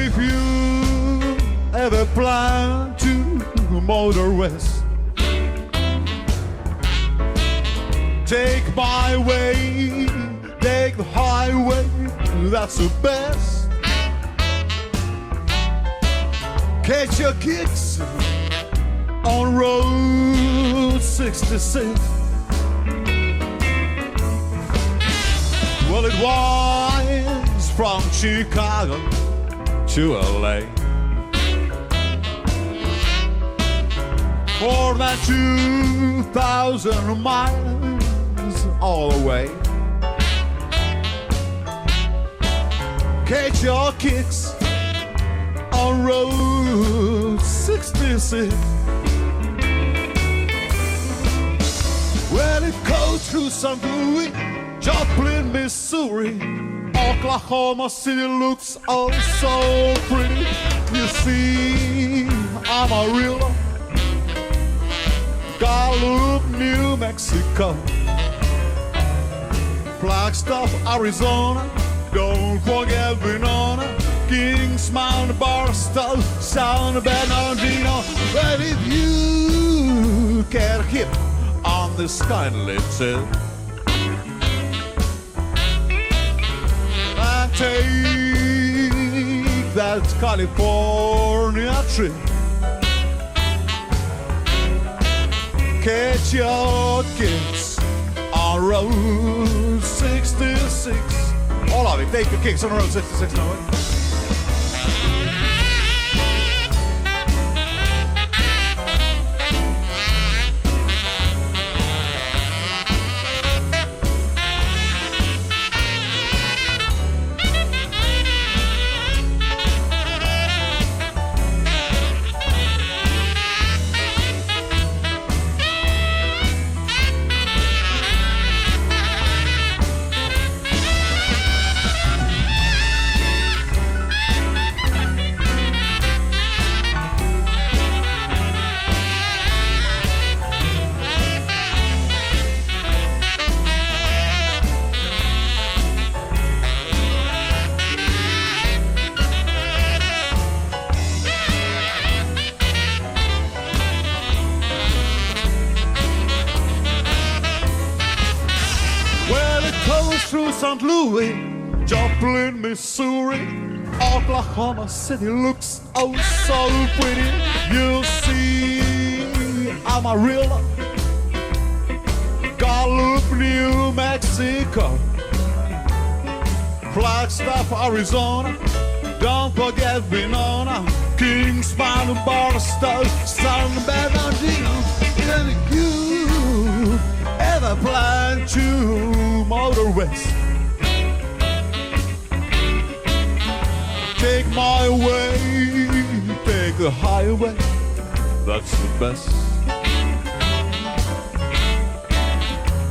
if you ever plan to motor west, take my way, take the highway, that's the best. Catch your kicks on Road 66. Well, it winds from Chicago to LA. More than 2,000 miles all the way. Catch your kicks on Road 66. Well, it goes through St. Louis, Joplin, Missouri. Oklahoma City looks oh so pretty. You see, Amarillo, Gallup, New Mexico, Flagstaff, Arizona, don't forget Winona, Kings Mountain, Barstow, San Bernardino. But if you get hip on this kindly tip and take that California trip, catch your kicks on Road 66. All of it, take your kicks on Road 66 now. Through St. Louis, Joplin, Missouri, Oklahoma City looks oh so pretty. You'll see Amarillo, Gallup, New Mexico, Flagstaff, Arizona, don't forget Winona, Kings Mountain, Barstow, San Bernardino. And you ever plan to motor west, take my way, take the highway, that's the best.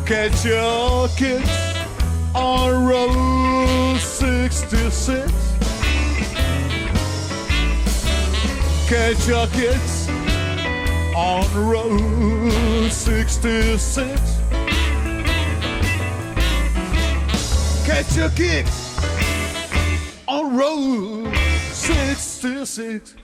Catch your kids on Road 66. Catch your kids on Road 66. Catch your kicks on Road 66.